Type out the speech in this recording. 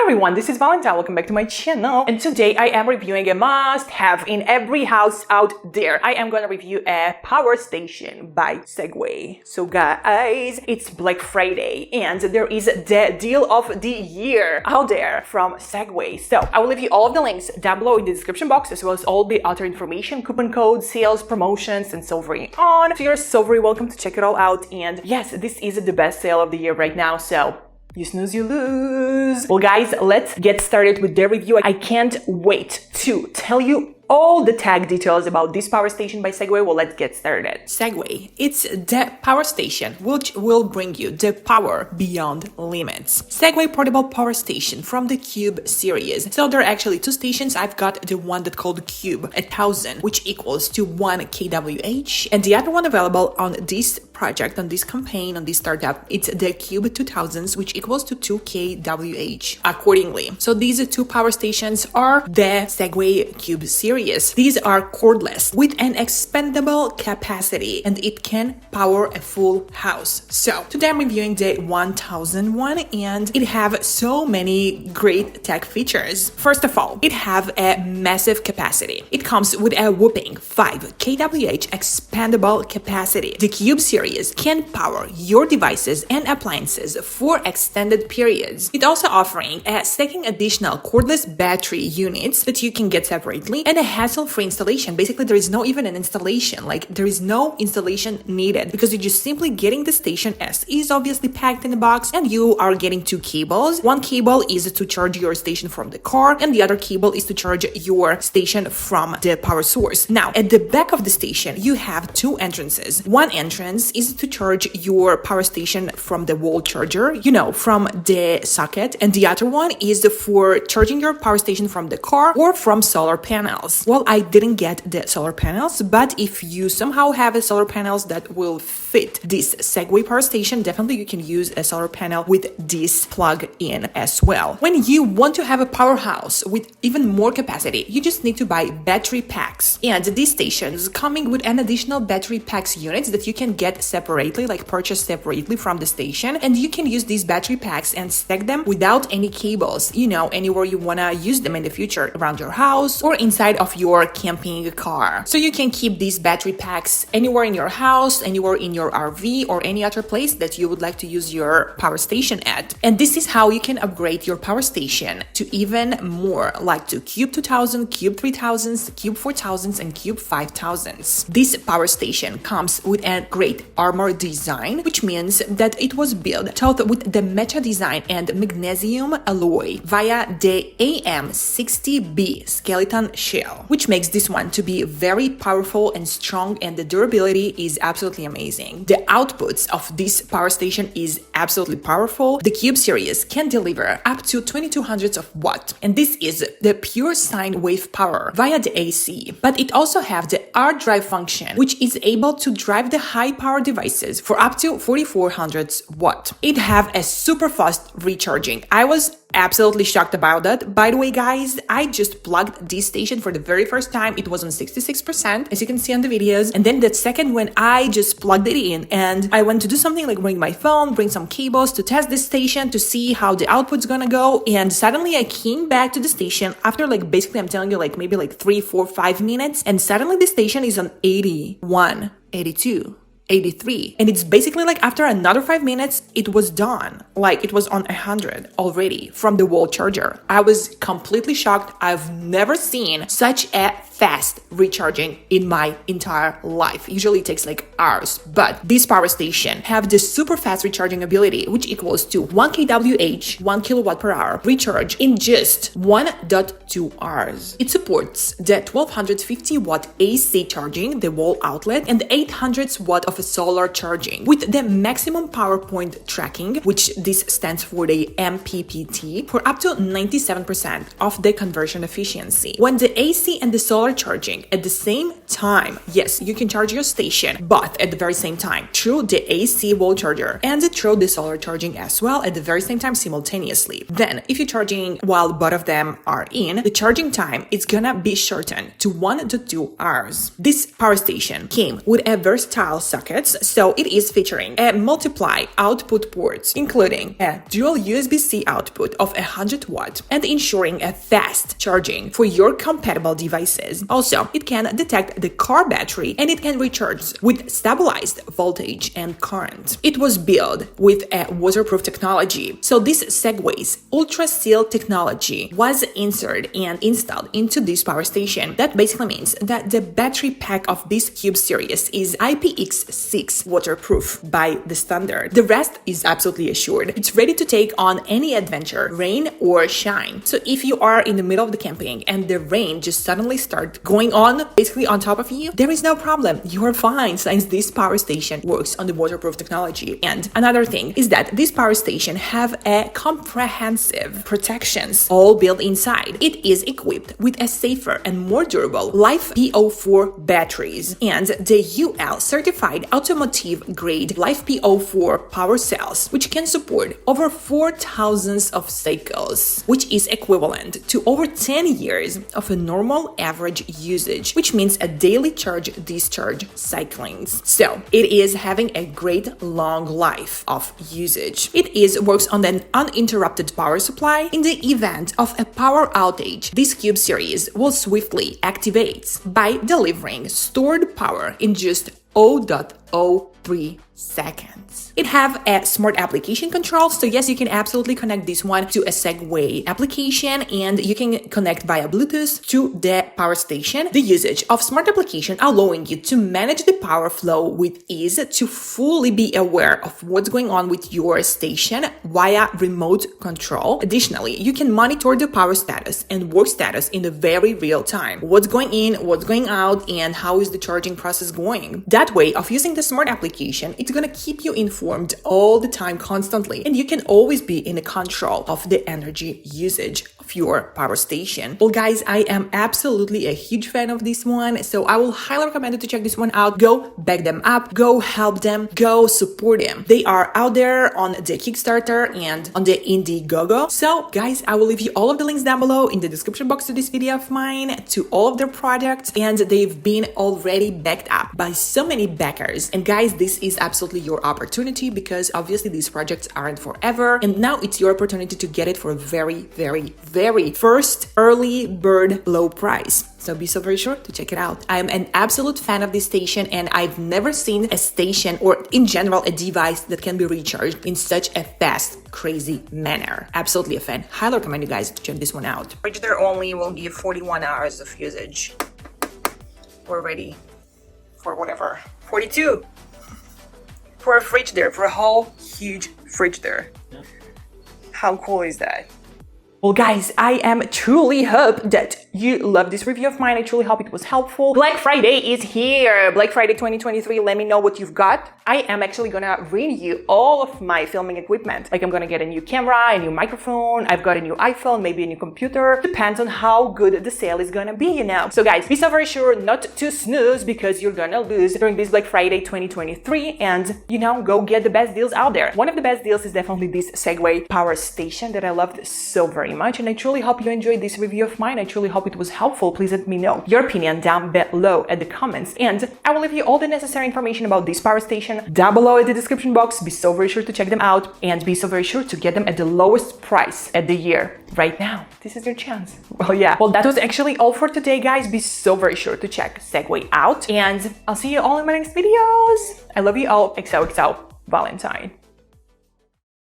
everyone, this is Valentine. Welcome back to my channel. And today I am reviewing a must-have in every house out there. I am gonna review a Powerstation by Segway. So guys, it's Black Friday and there is the deal of the year out there from Segway. So I will leave you all of the links down below in the description box, as well as all the other information, coupon codes, sales, promotions, and so very on. So you're so very welcome to check it all out. And yes, this is the best sale of the year right now. So you snooze, you lose. Well, guys, let's get started with the review. I can't wait to tell you all the tag details about this Powerstation by Segway. Well, let's get started. Segway, it's the Powerstation which will bring you the power beyond limits. Segway portable Powerstation from the Cube series. So there are actually two stations. I've got the one that called Cube 1000, which equals to 1 kWh, and the other one available on this project, on this campaign, on this startup, it's the Cube 2000s, which equals to 2 kWh accordingly. So these two Powerstations are the Segway Cube series. These are cordless with an expandable capacity, and it can power a full house. So today I'm reviewing the 1000 one, and it have so many great tech features. First of all, it have a massive capacity. It comes with a whopping 5 kWh expandable capacity. The Cube series can power your devices and appliances for extended periods. It also offering a second additional cordless battery units that you can get separately, and a hassle-free installation. Basically, there is no even an installation, like there is no installation needed, because you're just simply getting the station as is, obviously packed in a box, and you are getting two cables. One cable is to charge your station from the car, and the other cable is to charge your station from the power source. Now, at the back of the station, you have two entrances. One entrance is to charge your power station from the wall charger, from the socket, and the other one is for charging your power station from the car or from solar panels. Well, I didn't get the solar panels, but if you somehow have a solar panels that will fit this Segway Powerstation, definitely you can use a solar panel with this plug-in as well. When you want to have a powerhouse with even more capacity, you just need to buy battery packs. And these stations coming with an additional battery packs units that you can get separately, like purchase separately from the station, and you can use these battery packs and stack them without any cables, anywhere you wanna use them in the future, around your house or inside of your camping car. So you can keep these battery packs anywhere in your house, anywhere in your RV, or any other place that you would like to use your power station at. And this is how you can upgrade your power station to even more, like to Cube 2000, Cube 3000s, Cube 4000s, and Cube 5000s. This power station comes with a great armor design, which means that it was built with the mecha design and magnesium alloy via the AM60B skeleton shell, which makes this one to be very powerful and strong, and the durability is absolutely amazing. The outputs of this power station is absolutely powerful. The Cube series can deliver up to 2200 of watt, and this is the pure sine wave power via the AC. But it also have the R drive function, which is able to drive the high power devices for up to 4400 watt. It have a super fast recharging. I was absolutely shocked about that. By the way, guys, I just plugged this station for the very first time. It was on 66%, as you can see on the videos. And then that second, when I just plugged it in and I went to do something like bring my phone, bring some cables to test this station to see how the output's gonna go. And suddenly I came back to the station after basically I'm telling you maybe 3, 4, 5 minutes. And suddenly the station is on 81, 82. 83, and it's basically after another 5 minutes it was done, it was on 100 already from the wall charger. I was completely shocked. I've never seen such a fast recharging in my entire life. Usually it takes hours, but this power station have this super fast recharging ability, which equals to 1 kWh 1 kilowatt per hour recharge in just 1.2 hours. It supports the 1250 watt AC charging, the wall outlet, and the 800 watt of solar charging with the maximum power point tracking, which this stands for the MPPT, for up to 97% of the conversion efficiency. When the AC and the solar charging at the same time, yes, you can charge your station, but at the very same time through the AC wall charger and through the solar charging as well at the very same time simultaneously. Then if you're charging while both of them are in, the charging time is gonna be shortened to 1 to 2 hours. This power station came with a versatile socket sockets. So it is featuring a multiply output ports, including a dual USB-C output of 100 watt and ensuring a fast charging for your compatible devices. Also, it can detect the car battery and it can recharge with stabilized voltage and current. It was built with a waterproof technology. So this Segway's Ultra Seal technology was inserted and installed into this power station. That basically means that the battery pack of this Cube series is IPX6 waterproof by the standard. The rest is absolutely assured. It's ready to take on any adventure, rain or shine. So if you are in the middle of the camping and the rain just suddenly starts going on basically on top of you, there is no problem. You're fine since this power station works on the waterproof technology. And another thing is that this power station have a comprehensive protections all built inside. It is equipped with a safer and more durable LiFePO4 batteries and the UL certified automotive grade LiFePO4 power cells, which can support over 4,000 of cycles, which is equivalent to over 10 years of a normal average usage, which means a daily charge-discharge cyclings. So it is having a great long life of usage. It works on an uninterrupted power supply. In the event of a power outage, this Cube series will swiftly activate by delivering stored power in just 0.03 seconds. It have a smart application control, so yes, you can absolutely connect this one to a Segway application and you can connect via Bluetooth to the power station. The usage of smart application allowing you to manage the power flow with ease, to fully be aware of what's going on with your station via remote control. Additionally, you can monitor the power status and work status in the very real time. What's going in, what's going out, and how is the charging process going. That way of using the smart application, it's gonna keep you informed all the time constantly, and you can always be in control of the energy usage of your power station. Well guys, I am absolutely a huge fan of this one, so I will highly recommend you to check this one out. Go back them up, go help them, go support them. They are out there on the Kickstarter and on the Indiegogo. So guys, I will leave you all of the links down below in the description box to this video of mine, to all of their products, and they've been already backed up by so many backers. And guys, this is absolutely your opportunity, because obviously these projects aren't forever, and now it's your opportunity to get it for a very first early bird low price. So be so very sure to check it out. I'm an absolute fan of this station, and I've never seen a station or in general a device that can be recharged in such a fast, crazy manner. Absolutely a fan. Highly recommend you guys to check this one out. Frigidaire only will give 41 hours of usage. We're ready for whatever. 42 for a Frigidaire, for a whole huge Frigidaire. Yeah. How cool is that? Well guys, I am truly hope that you love this review of mine. I truly hope it was helpful. Black Friday is here. Black Friday 2023. Let me know what you've got. I am actually gonna review all of my filming equipment. Like I'm gonna get a new camera, a new microphone. I've got a new iPhone, maybe a new computer. Depends on how good the sale is gonna be, you know. So guys, be so very sure not to snooze, because you're gonna lose during this Black Friday 2023, and you know, go get the best deals out there. One of the best deals is definitely this Segway power station that I loved so very much, and I truly hope you enjoyed this review of mine. I truly hope it was helpful. Please let me know your opinion down below at the comments, and I will leave you all the necessary information about this power station down below at the description box. Be so very sure to check them out, and be so very sure to get them at the lowest price at the year right now. This is your chance. Well, yeah. Well, that was actually all for today, guys. Be so very sure to check Segway out, and I'll see you all in my next videos. I love you all. XOXO Valentine.